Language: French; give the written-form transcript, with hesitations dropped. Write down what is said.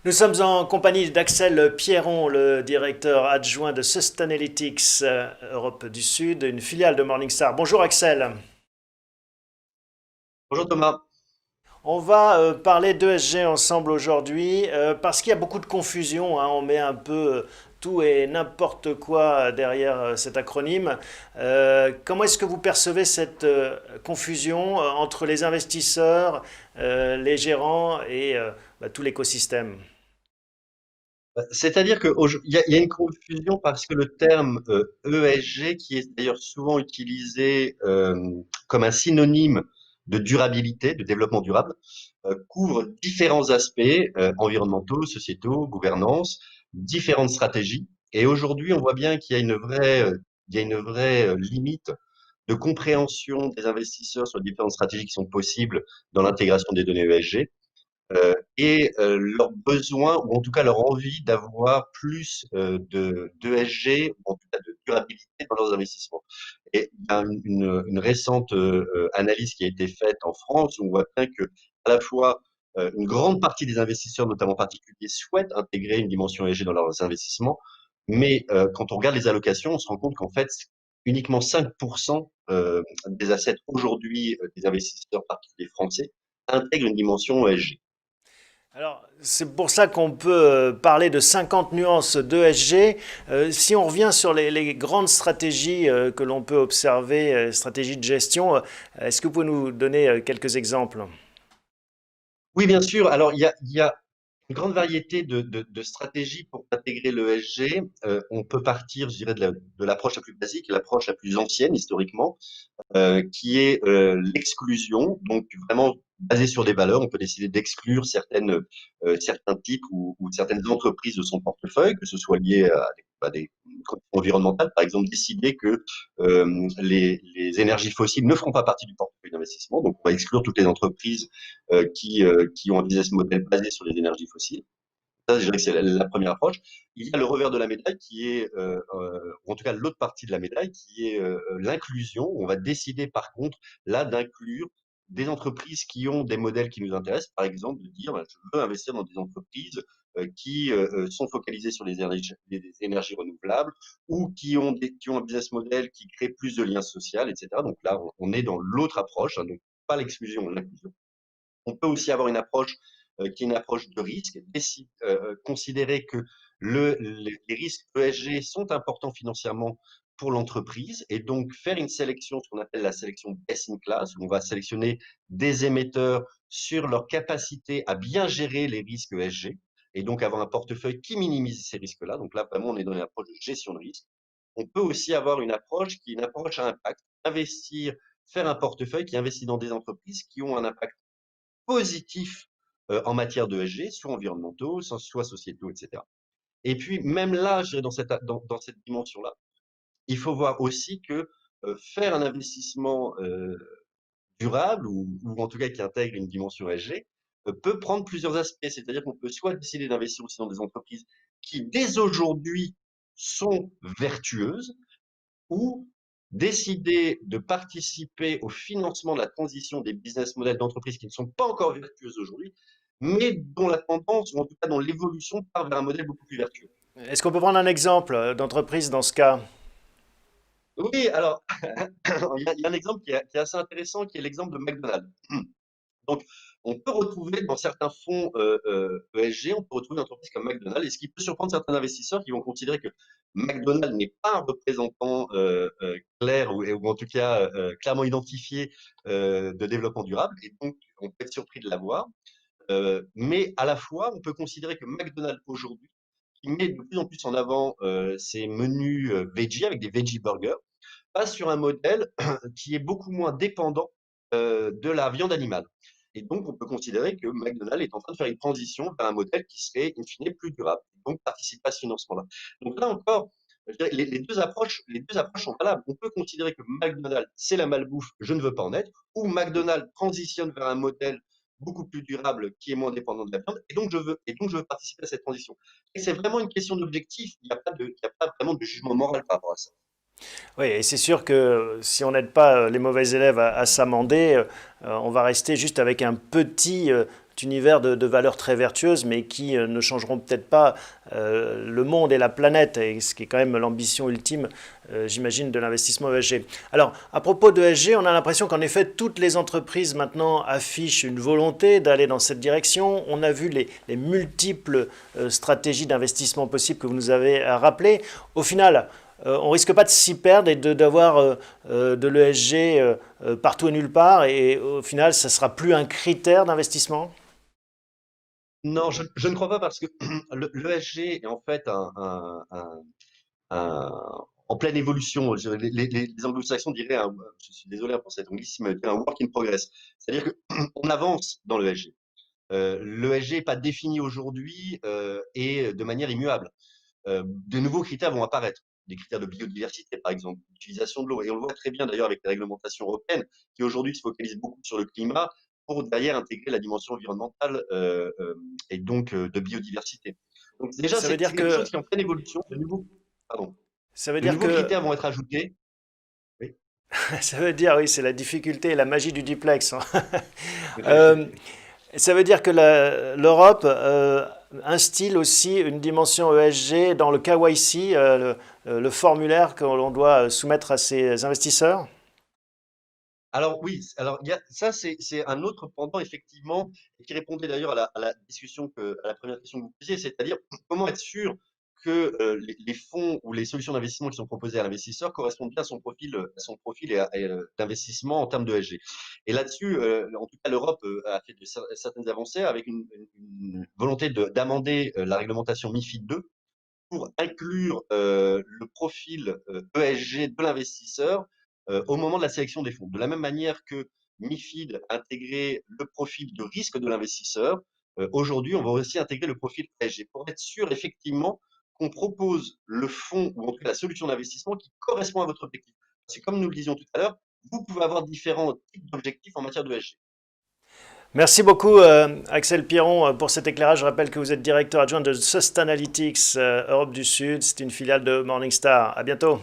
Nous sommes en compagnie d'Axel Pierron, le directeur adjoint de Sustainalytics Europe du Sud, une filiale de Morningstar. Bonjour Axel. Bonjour Thomas. On va parler d'ESG ensemble aujourd'hui parce qu'il y a beaucoup de confusion, hein. On met un peu tout et n'importe quoi derrière cet acronyme. Comment est-ce que vous percevez cette confusion entre les investisseurs, les gérants et tout l'écosystème? C'est-à-dire qu'il y a une confusion parce que le terme ESG, qui est d'ailleurs souvent utilisé comme un synonyme de durabilité, de développement durable, couvre différents aspects environnementaux, sociétaux, gouvernance, différentes stratégies. Et aujourd'hui, on voit bien qu'il y a une vraie limite de compréhension des investisseurs sur les différentes stratégies qui sont possibles dans l'intégration des données ESG. Et leur besoin, ou en tout cas leur envie d'avoir plus d'ESG, ou en tout cas de durabilité dans leurs investissements. Et il y a une récente analyse qui a été faite en France, où on voit bien que à la fois une grande partie des investisseurs, notamment particuliers, souhaitent intégrer une dimension ESG dans leurs investissements, mais quand on regarde les allocations, on se rend compte qu'en fait, uniquement 5% des assets aujourd'hui des investisseurs particuliers français intègrent une dimension ESG. Alors, c'est pour ça qu'on peut parler de 50 nuances d'ESG. Si on revient sur les grandes stratégies que l'on peut observer, stratégies de gestion, est-ce que vous pouvez nous donner quelques exemples? Oui, bien sûr. Alors, il y a une grande variété de stratégies pour intégrer le l'ESG. On peut partir, je dirais, de l'approche la plus basique, l'approche la plus ancienne historiquement, qui est l'exclusion, donc vraiment basé sur des valeurs. On peut décider d'exclure certains types ou certaines entreprises de son portefeuille, que ce soit lié à des conditions environnementales, par exemple décider que les énergies fossiles ne feront pas partie du portefeuille d'investissement. Donc, on va exclure toutes les entreprises qui ont un business model basé sur les énergies fossiles. Ça, je dirais que c'est la première approche. Il y a le revers de la médaille qui est, ou en tout cas l'autre partie de la médaille, qui est l'inclusion. On va décider par contre là d'inclure des entreprises qui ont des modèles qui nous intéressent. Par exemple, de dire, ben, je veux investir dans des entreprises qui sont focalisées sur les énergies renouvelables ou qui ont un business model qui crée plus de liens sociaux, etc. Donc là, on est dans l'autre approche, hein, donc pas l'exclusion, l'inclusion. On peut aussi avoir une approche qui est une approche de risque, considérer que les risques ESG sont importants financièrement pour l'entreprise et donc faire une sélection, ce qu'on appelle la sélection best in class, où on va sélectionner des émetteurs sur leur capacité à bien gérer les risques ESG et donc avoir un portefeuille qui minimise ces risques-là. Donc là, vraiment, on est dans une approche de gestion de risque. On peut aussi avoir une approche qui est une approche à impact, investir, faire un portefeuille qui investit dans des entreprises qui ont un impact positifs en matière de d'ESG, soit environnementaux, soit sociétaux, etc. Et puis, même là, je dirais dans cette dimension-là, il faut voir aussi que faire un investissement durable ou en tout cas qui intègre une dimension ESG peut prendre plusieurs aspects. C'est-à-dire qu'on peut soit décider d'investir aussi dans des entreprises qui, dès aujourd'hui, sont vertueuses ou décider de participer au financement de la transition des business models d'entreprises qui ne sont pas encore vertueuses aujourd'hui, mais dont la tendance, ou en tout cas dont l'évolution part vers un modèle beaucoup plus vertueux. Est-ce qu'on peut prendre un exemple d'entreprise dans ce cas? Oui, alors, il y a un exemple qui est assez intéressant, qui est l'exemple de McDonald's. Donc, on peut retrouver dans certains fonds ESG, on peut retrouver une entreprise comme McDonald's, et ce qui peut surprendre certains investisseurs qui vont considérer que McDonald's n'est pas un représentant clair ou en tout cas clairement identifié de développement durable, et donc on peut être surpris de l'avoir. Mais à la fois, on peut considérer que McDonald's aujourd'hui, qui met de plus en plus en avant ses menus veggie avec des veggie burgers, passe sur un modèle qui est beaucoup moins dépendant de la viande animale. Et donc, on peut considérer que McDonald's est en train de faire une transition vers un modèle qui serait, in fine, plus durable. Donc, participe à ce financement-là. Donc là encore, je dirais, les deux approches sont valables. On peut considérer que McDonald's, c'est la malbouffe, je ne veux pas en être, ou McDonald's transitionne vers un modèle beaucoup plus durable qui est moins dépendant de la viande, et donc je veux participer à cette transition. Et c'est vraiment une question d'objectif. Il n'y a pas vraiment de jugement moral par rapport à ça. Oui, et c'est sûr que si on n'aide pas les mauvais élèves à s'amender, on va rester juste avec un petit univers de valeurs très vertueuses, mais qui ne changeront peut-être pas le monde et la planète, et ce qui est quand même l'ambition ultime, j'imagine, de l'investissement ESG. Alors, à propos de ESG, on a l'impression qu'en effet, toutes les entreprises maintenant affichent une volonté d'aller dans cette direction. On a vu les multiples stratégies d'investissement possibles que vous nous avez rappelées. Au final, on risque pas de s'y perdre et d'avoir de l'ESG partout et nulle part, et au final, ça sera plus un critère d'investissement? Non, je ne crois pas parce que l'ESG est en fait en pleine évolution. Les anglo-saxons diraient, je suis désolé pour cet anglicisme, mais un work in progress. C'est-à-dire qu'on avance dans l'ESG. L'ESG n'est pas défini aujourd'hui et de manière immuable. De nouveaux critères vont apparaître. Des critères de biodiversité, par exemple, l'utilisation de l'eau. Et on le voit très bien d'ailleurs avec les réglementations européennes qui aujourd'hui se focalisent beaucoup sur le climat pour derrière intégrer la dimension environnementale et donc de biodiversité. Donc déjà, Ça veut c'est dire quelque chose que, qui est en pleine évolution. Pardon, ça veut de dire nouveaux que, critères vont être ajoutés. Oui, ça veut dire, oui, c'est la difficulté et la magie du duplex, hein. tout à Euh, fait. Ça veut dire que l'Europe instille aussi une dimension ESG dans le KYC, le formulaire que l'on doit soumettre à ses investisseurs? Alors oui, alors ça c'est un autre pendant effectivement qui répondait d'ailleurs à la discussion à la première question que vous posiez, c'est-à-dire comment être sûr que les fonds ou les solutions d'investissement qui sont proposées à l'investisseur correspondent bien à son profil d'investissement en termes de ESG. Et là-dessus, en tout cas, l'Europe a fait certaines avancées avec une volonté d'amender la réglementation MiFID II pour inclure le profil ESG de l'investisseur au moment de la sélection des fonds. De la même manière que MiFID intégrait le profil de risque de l'investisseur, aujourd'hui, on va aussi intégrer le profil ESG pour être sûr effectivement qu'on propose le fonds ou en tout cas la solution d'investissement qui correspond à votre objectif. Parce que comme nous le disions tout à l'heure, vous pouvez avoir différents types d'objectifs en matière de ESG. Merci beaucoup, Axel Piron, pour cet éclairage. Je rappelle que vous êtes directeur adjoint de Sustainalytics Europe du Sud. C'est une filiale de Morningstar. À bientôt.